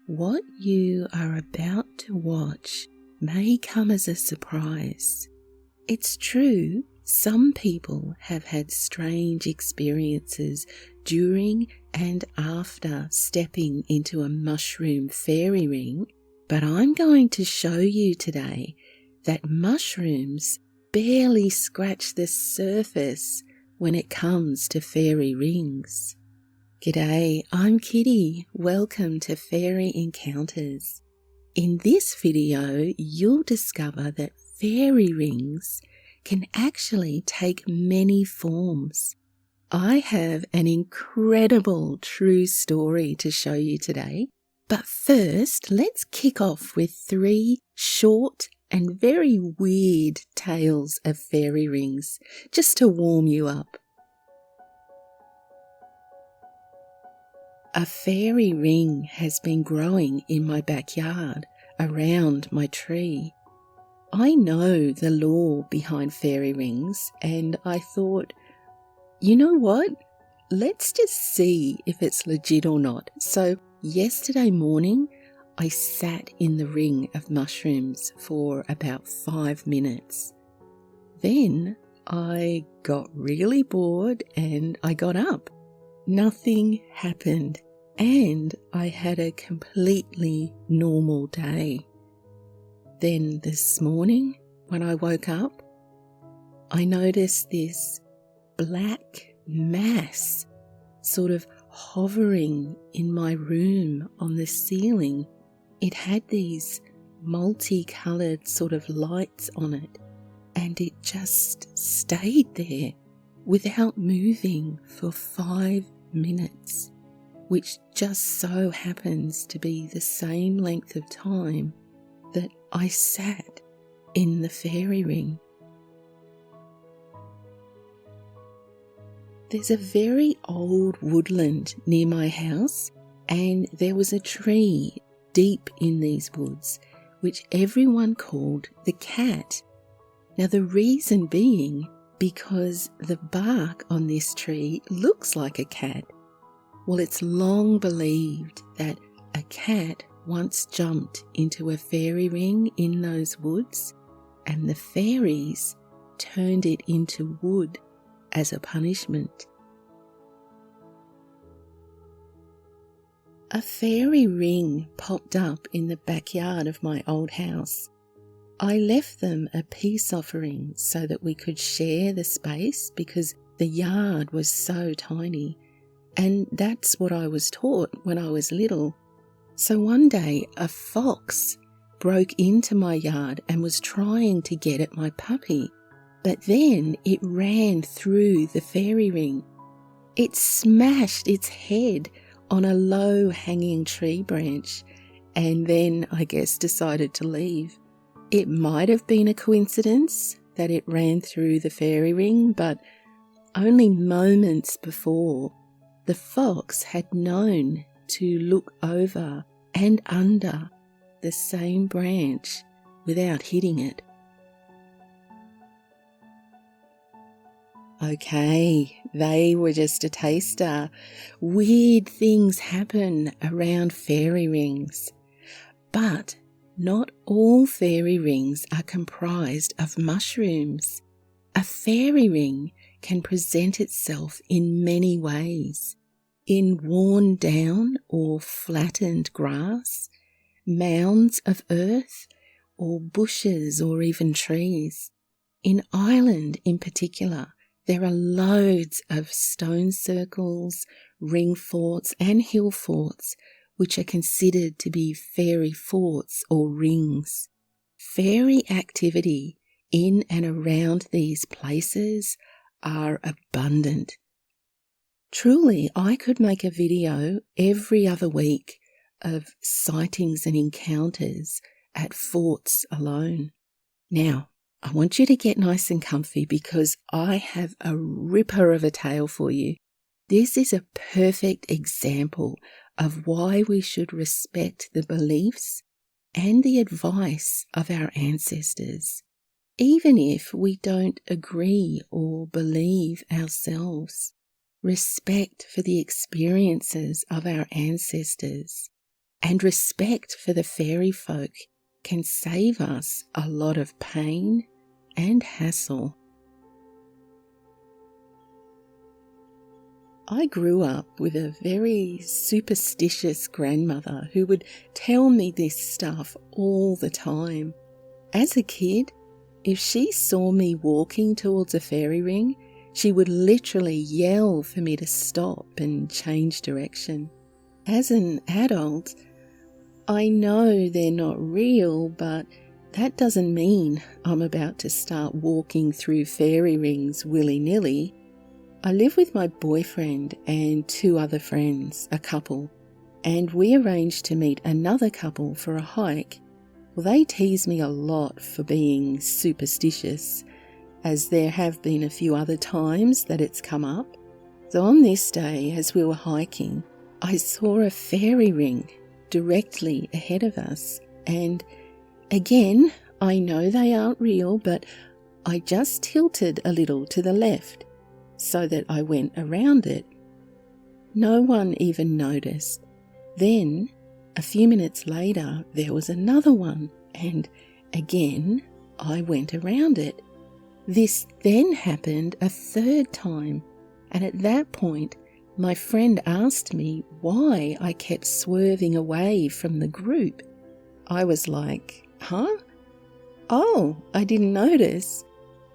What you are about to watch may come as a surprise. It's true, some people have had strange experiences during and after stepping into a mushroom fairy ring, but I'm going to show you today that mushrooms barely scratch the surface when it comes to fairy rings. G'day, I'm Kitty. Welcome to Fairy Encounters. In this video, you'll discover that fairy rings can actually take many forms. I have an incredible true story to show you today, but first let's kick off with 3 short and very weird tales of fairy rings, just to warm you up. A fairy ring has been growing in my backyard around my tree. I know the lore behind fairy rings and I thought, you know what? Let's just see if it's legit or not. So yesterday morning, I sat in the ring of mushrooms for about 5 minutes. Then I got really bored and I got up. Nothing happened and I had a completely normal day. Then this morning, when I woke up, I noticed this black mass sort of hovering in my room on the ceiling. It had these multicolored sort of lights on it, and it just stayed there without moving for 5 minutes, which just so happens to be the same length of time that I sat in the fairy ring. There's a very old woodland near my house, and there was a tree deep in these woods which everyone called the cat. Now the reason being because the bark on this tree looks like a cat. Well, it's long believed that a cat once jumped into a fairy ring in those woods, and the fairies turned it into wood as a punishment. A fairy ring popped up in the backyard of my old house. I left them a peace offering so that we could share the space because the yard was so tiny, and that's what I was taught when I was little. So one day a fox broke into my yard and was trying to get at my puppy, but then it ran through the fairy ring. It smashed its head on a low-hanging tree branch and then I guess decided to leave. It might have been a coincidence that it ran through the fairy ring, but only moments before, the fox had known to look over and under the same branch without hitting it. Okay, they were just a taster. Weird things happen around fairy rings. But not all fairy rings are comprised of mushrooms. A fairy ring can present itself in many ways. In worn down or flattened grass, mounds of earth, or bushes or even trees. In Ireland in particular, there are loads of stone circles, ringforts and hillforts which are considered to be fairy forts or rings. Fairy activity in and around these places are abundant. Truly, I could make a video every other week of sightings and encounters at forts alone. Now, I want you to get nice and comfy because I have a ripper of a tale for you. This is a perfect example of why we should respect the beliefs and the advice of our ancestors, even if we don't agree or believe ourselves. Respect for the experiences of our ancestors And respect for the fairy folk can save us a lot of pain and hassle. I grew up with a very superstitious grandmother who would tell me this stuff all the time. As a kid, if she saw me walking towards a fairy ring, she would literally yell for me to stop and change direction. As an adult, I know they're not real, but that doesn't mean I'm about to start walking through fairy rings willy-nilly. I live with my boyfriend and 2 other friends, a couple, and we arranged to meet another couple for a hike. Well, they tease me a lot for being superstitious, as there have been a few other times that it's come up. So on this day, as we were hiking, I saw a fairy ring directly ahead of us, and again, I know they aren't real, but I just tilted a little to the left so that I went around it. No one even noticed. Then, a few minutes later, there was another one, and again, I went around it. This then happened a 3rd time, and at that point, my friend asked me why I kept swerving away from the group. I was like, huh? Oh, I didn't notice.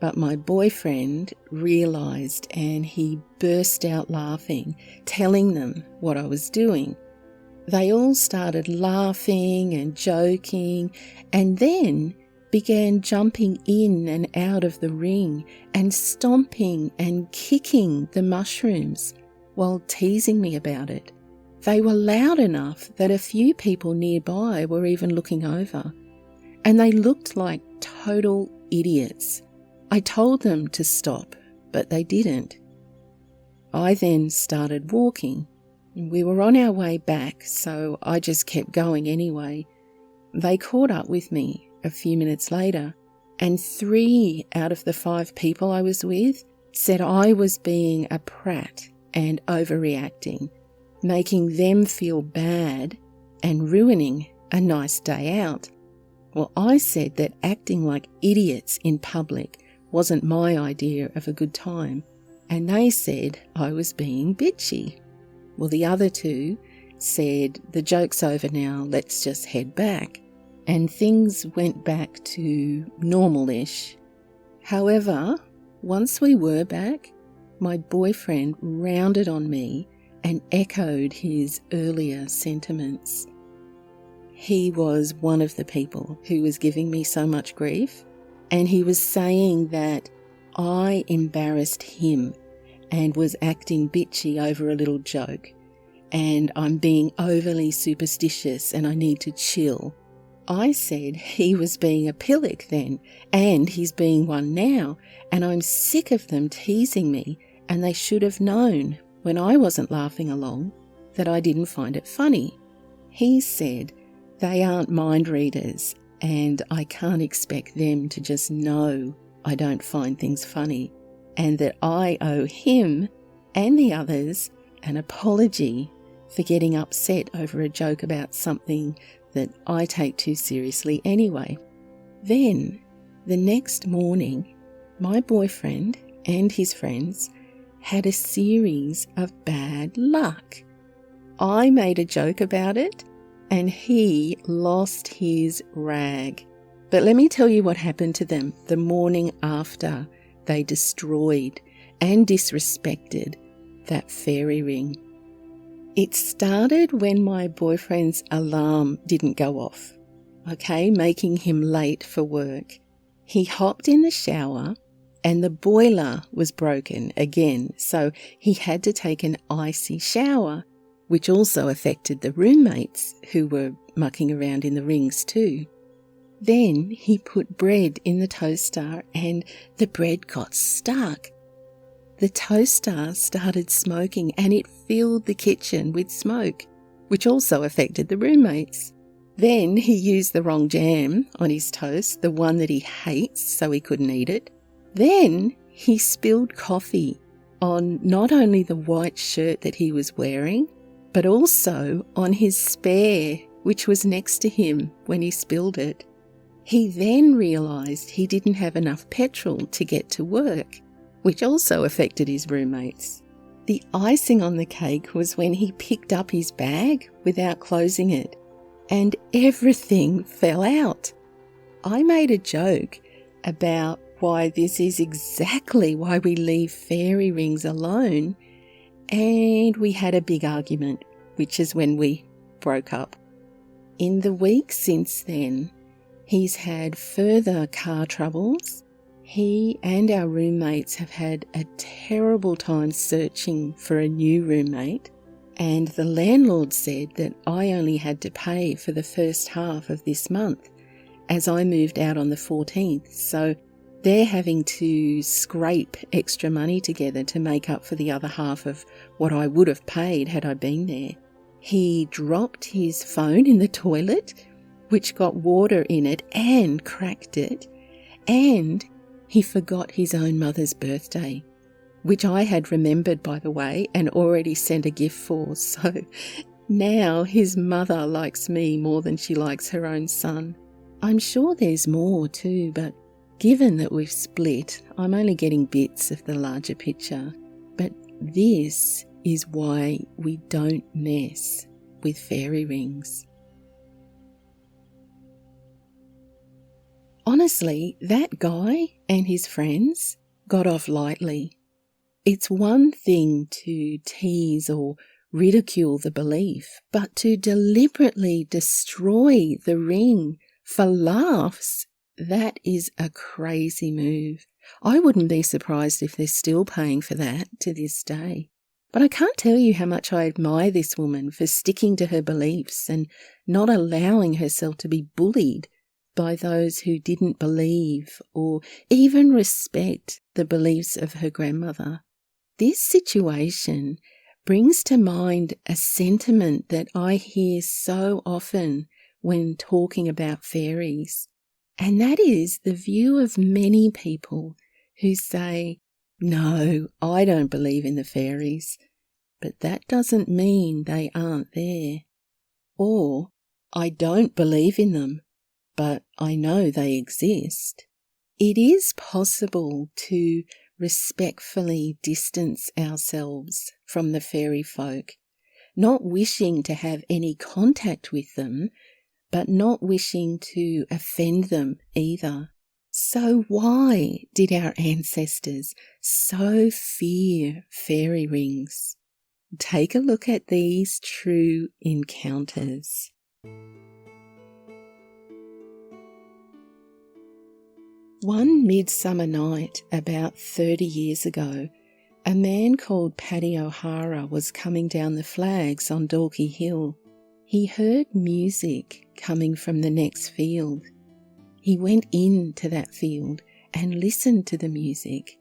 But my boyfriend realised and he burst out laughing, telling them what I was doing. They all started laughing and joking, and then began jumping in and out of the ring and stomping and kicking the mushrooms while teasing me about it. They were loud enough that a few people nearby were even looking over, and they looked like total idiots. I told them to stop, but they didn't. I then started walking. We were on our way back, so I just kept going anyway. They caught up with me a few minutes later, and 3 out of the 5 people I was with said I was being a prat and overreacting, making them feel bad and ruining a nice day out. Well, I said that acting like idiots in public wasn't my idea of a good time, and they said I was being bitchy. Well, the other 2 said, the joke's over now, let's just head back. And things went back to normal-ish. However, once we were back, my boyfriend rounded on me and echoed his earlier sentiments. He was one of the people who was giving me so much grief, and he was saying that I embarrassed him and was acting bitchy over a little joke, and I'm being overly superstitious and I need to chill. I said he was being a pillock then, and he's being one now, and I'm sick of them teasing me, and they should have known when I wasn't laughing along that I didn't find it funny. He said they aren't mind readers, and I can't expect them to just know I don't find things funny, and that I owe him and the others an apology for getting upset over a joke about something that I take too seriously anyway. Then, the next morning, my boyfriend and his friends had a series of bad luck. I made a joke about it, and he lost his rag. But let me tell you what happened to them the morning after they destroyed and disrespected that fairy ring. It started when my boyfriend's alarm didn't go off, making him late for work. He hopped in the shower and the boiler was broken again, so he had to take an icy shower, which also affected the roommates who were mucking around in the rings too. Then he put bread in the toaster and the bread got stuck. The toaster started smoking and it filled the kitchen with smoke, which also affected the roommates. Then he used the wrong jam on his toast, the one that he hates, so he couldn't eat it. Then he spilled coffee on not only the white shirt that he was wearing, but also on his spare which was next to him when he spilled it. He then realised he didn't have enough petrol to get to work, which also affected his roommates. The icing on the cake was when he picked up his bag without closing it, and everything fell out. I made a joke about why this is exactly why we leave fairy rings alone, and we had a big argument, which is when we broke up. In the week since then, he's had further car troubles. He and our roommates have had a terrible time searching for a new roommate, and the landlord said that I only had to pay for the first half of this month, as I moved out on the 14th, so they're having to scrape extra money together to make up for the other half of what I would have paid had I been there. He dropped his phone in the toilet, which got water in it and cracked it, and he forgot his own mother's birthday, which I had remembered, by the way, and already sent a gift for, so now his mother likes me more than she likes her own son. I'm sure there's more too, but given that we've split, I'm only getting bits of the larger picture. But this is why we don't mess with fairy rings. Honestly, that guy and his friends got off lightly. It's one thing to tease or ridicule the belief, but to deliberately destroy the ring for laughs, that is a crazy move. I wouldn't be surprised if they're still paying for that to this day. But I can't tell you how much I admire this woman for sticking to her beliefs and not allowing herself to be bullied by those who didn't believe or even respect the beliefs of her grandmother. This situation brings to mind a sentiment that I hear so often when talking about fairies, and that is the view of many people who say, "No, I don't believe in the fairies, but that doesn't mean they aren't there," or "I don't believe in them, but I know they exist." It is possible to respectfully distance ourselves from the fairy folk, not wishing to have any contact with them, but not wishing to offend them either. So why did our ancestors so fear fairy rings? Take a look at these true encounters. One midsummer night about 30 years ago, a man called Paddy O'Hara was coming down the flags on Dalkey Hill. He heard music coming from the next field. He went into that field and listened to the music.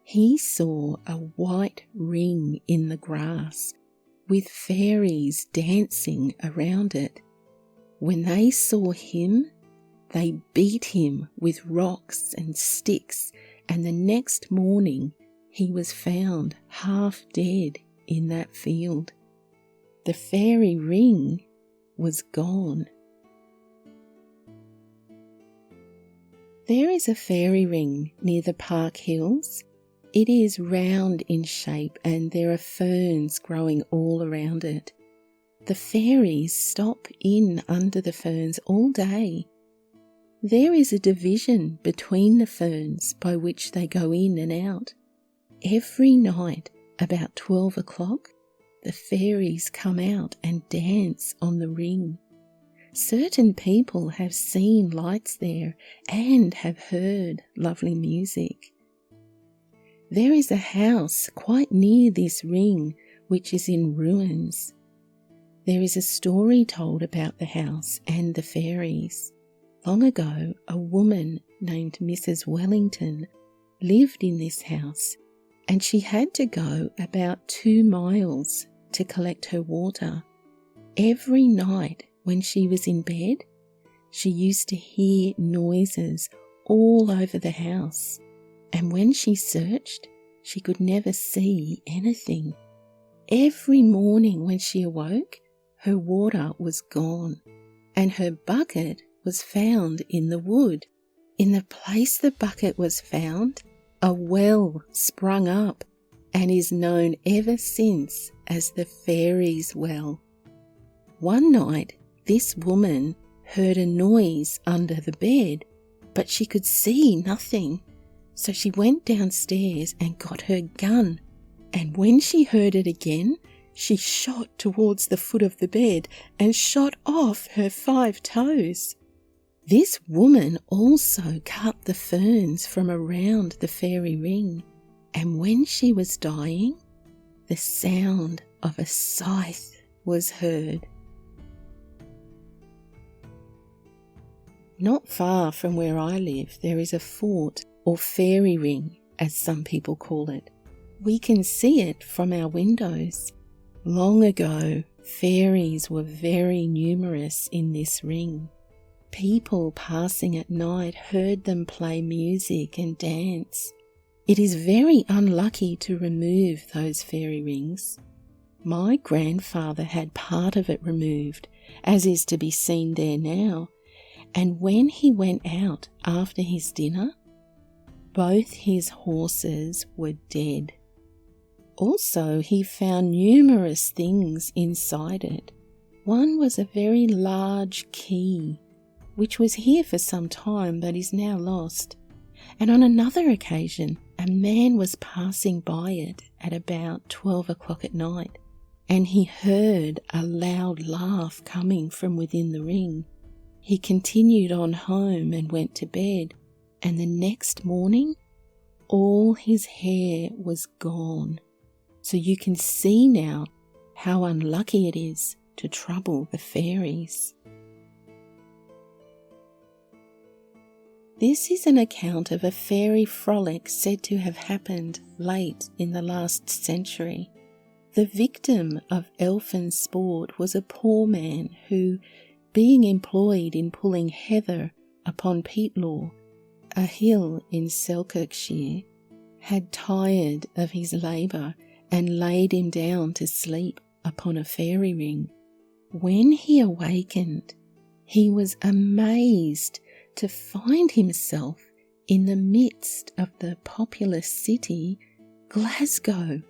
He saw a white ring in the grass with fairies dancing around it. When they saw him, they beat him with rocks and sticks, and the next morning he was found half dead in that field. The fairy ring was gone. There is a fairy ring near the Park Hills. It is round in shape and there are ferns growing all around it. The fairies stop in under the ferns all day. There is a division between the ferns by which they go in and out. Every night, about 12 o'clock, the fairies come out and dance on the ring. Certain people have seen lights there and have heard lovely music. There is a house quite near this ring which is in ruins. There is a story told about the house and the fairies. Long ago, a woman named Mrs. Wellington lived in this house, and she had to go about 2 miles to collect her water. Every night when she was in bed, she used to hear noises all over the house, and when she searched, she could never see anything. Every morning when she awoke, her water was gone, and her bucket was found in the wood. In the place the bucket was found, a well sprung up and is known ever since as the Fairies' Well. One night, this woman heard a noise under the bed, but she could see nothing. So she went downstairs and got her gun, and when she heard it again, she shot towards the foot of the bed and shot off her 5 toes. This woman also cut the ferns from around the fairy ring, and when she was dying, the sound of a scythe was heard. Not far from where I live, there is a fort, or fairy ring, as some people call it. We can see it from our windows. Long ago, fairies were very numerous in this ring. People passing at night heard them play music and dance. It is very unlucky to remove those fairy rings. My grandfather had part of it removed, as is to be seen there now, and when he went out after his dinner, both his horses were dead. Also, he found numerous things inside it. One was a very large key, which was here for some time but is now lost. And on another occasion, a man was passing by it at about 12 o'clock at night, and he heard a loud laugh coming from within the ring. He continued on home and went to bed, and the next morning, all his hair was gone. So you can see now how unlucky it is to trouble the fairies. This is an account of a fairy frolic said to have happened late in the last century. The victim of elfin sport was a poor man who, being employed in pulling heather upon Peatlaw, a hill in Celticshire, had tired of his labour and laid him down to sleep upon a fairy ring. When he awakened, he was amazed to find himself in the midst of the populous city, Glasgow,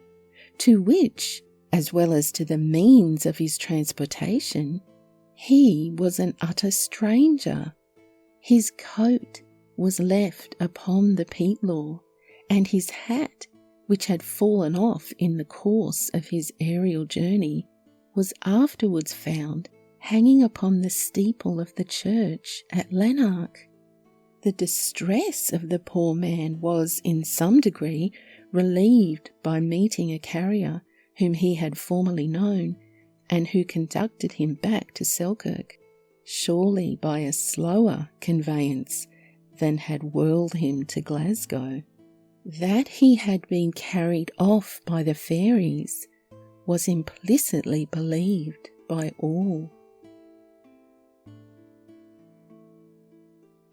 to which, as well as to the means of his transportation, he was an utter stranger. His coat was left upon the Peatlaw, and his hat, which had fallen off in the course of his aerial journey, was afterwards found hanging upon the steeple of the church at Lanark. The distress of the poor man was, in some degree, relieved by meeting a carrier whom he had formerly known, and who conducted him back to Selkirk, surely by a slower conveyance than had whirled him to Glasgow. That he had been carried off by the fairies was implicitly believed by all.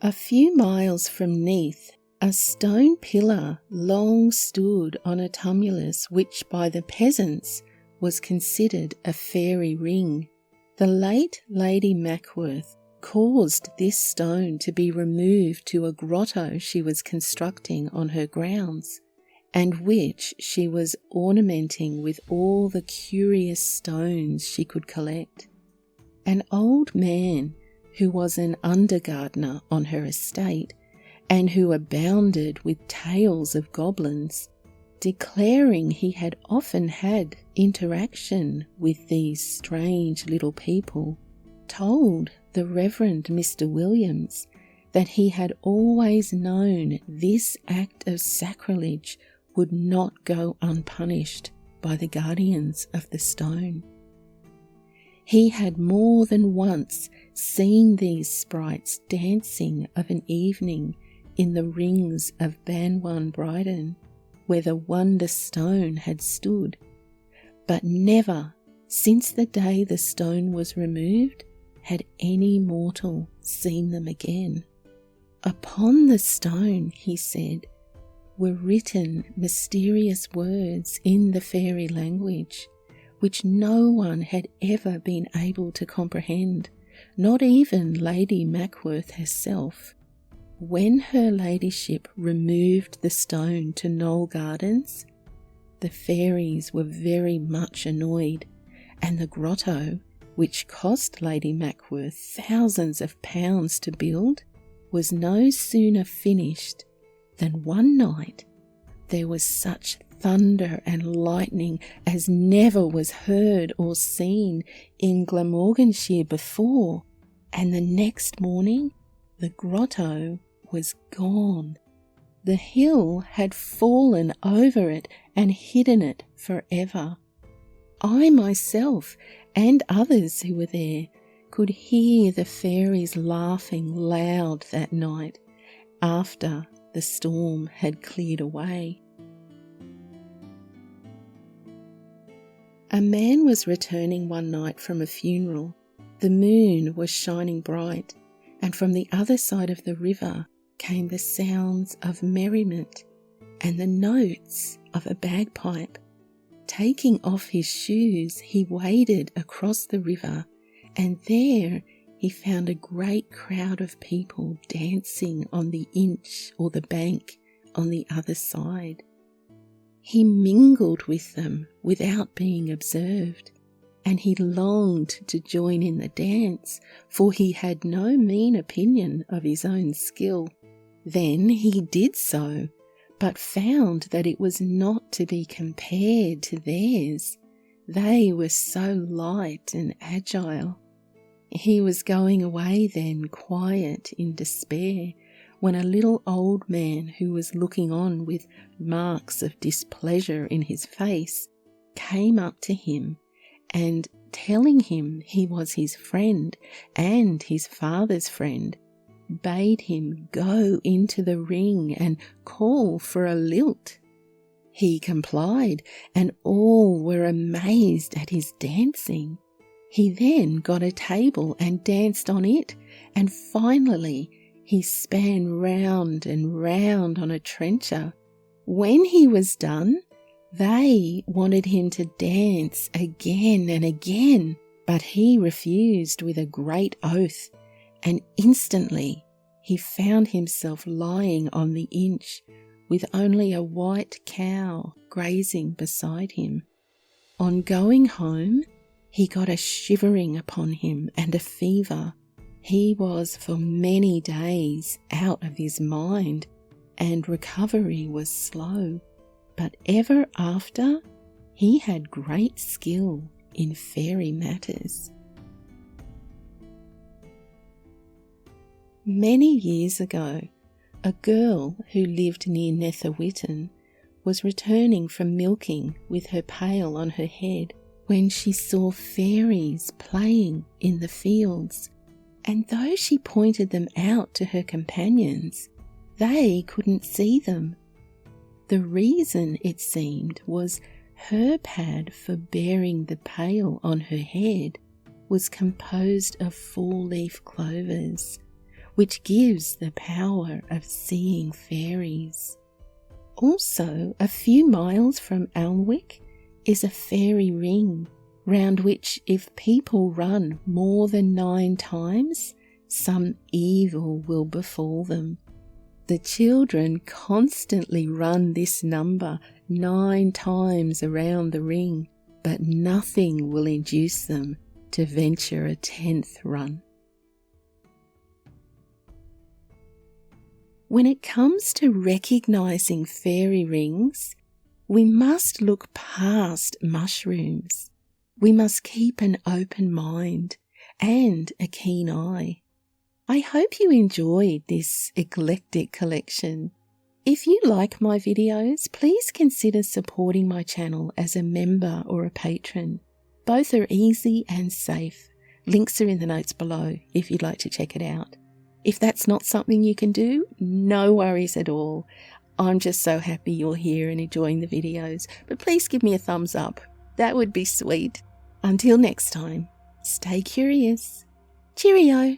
A few miles from Neath, a stone pillar long stood on a tumulus which by the peasants was considered a fairy ring. The late Lady Mackworth caused this stone to be removed to a grotto she was constructing on her grounds, and which she was ornamenting with all the curious stones she could collect. An old man who was an undergardener on her estate, and who abounded with tales of goblins, declaring he had often had interaction with these strange little people, told the Reverend Mr. Williams that he had always known this act of sacrilege would not go unpunished by the guardians of the stone. He had more than once seen these sprites dancing of an evening in the rings of Banwan Bryden, where the wonder stone had stood, but never, since the day the stone was removed, had any mortal seen them again. Upon the stone, he said, were written mysterious words in the fairy language, which no one had ever been able to comprehend, not even Lady Mackworth herself. When her ladyship removed the stone to Knoll Gardens, the fairies were very much annoyed, and the grotto, which cost Lady Mackworth thousands of pounds to build, was no sooner finished than one night there was such thunder and lightning as never was heard or seen in Glamorganshire before, and the next morning the grotto was gone. The hill had fallen over it and hidden it forever. I myself and others who were there could hear the fairies laughing loud that night after the storm had cleared away. A man was returning one night from a funeral. The moon was shining bright, and from the other side of the river came the sounds of merriment and the notes of a bagpipe. Taking off his shoes, he waded across the river, and there he found a great crowd of people dancing on the inch or the bank on the other side. He mingled with them without being observed, and he longed to join in the dance, for he had no mean opinion of his own skill. Then he did so, but found that it was not to be compared to theirs. They were so light and agile. He was going away then, quiet in despair, when a little old man who was looking on with marks of displeasure in his face came up to him, and telling him he was his friend and his father's friend, bade him go into the ring and call for a lilt. He complied, and all were amazed at his dancing. He then got a table and danced on it, and finally he span round and round on a trencher. When he was done, they wanted him to dance again and again, but he refused with a great oath, and instantly he found himself lying on the inch with only a white cow grazing beside him. On going home, he got a shivering upon him and a fever. He was for many days out of his mind, and recovery was slow, but ever after he had great skill in fairy matters. Many years ago, a girl who lived near Netherwhitton was returning from milking with her pail on her head when she saw fairies playing in the fields, and though she pointed them out to her companions, they couldn't see them. The reason, it seemed, was her pad for bearing the pail on her head was composed of four-leaf clovers, which gives the power of seeing fairies. Also, a few miles from Alnwick is a fairy ring, round which if people run more than 9 times, some evil will befall them. The children constantly run this number 9 times around the ring, but nothing will induce them to venture a 10th run. When it comes to recognizing fairy rings, we must look past mushrooms. We must keep an open mind and a keen eye. I hope you enjoyed this eclectic collection. If you like my videos, please consider supporting my channel as a member or a patron. Both are easy and safe. Links are in the notes below if you'd like to check it out. If that's not something you can do, no worries at all. I'm just so happy you're here and enjoying the videos, but please give me a thumbs up. That would be sweet. Until next time, stay curious. Cheerio.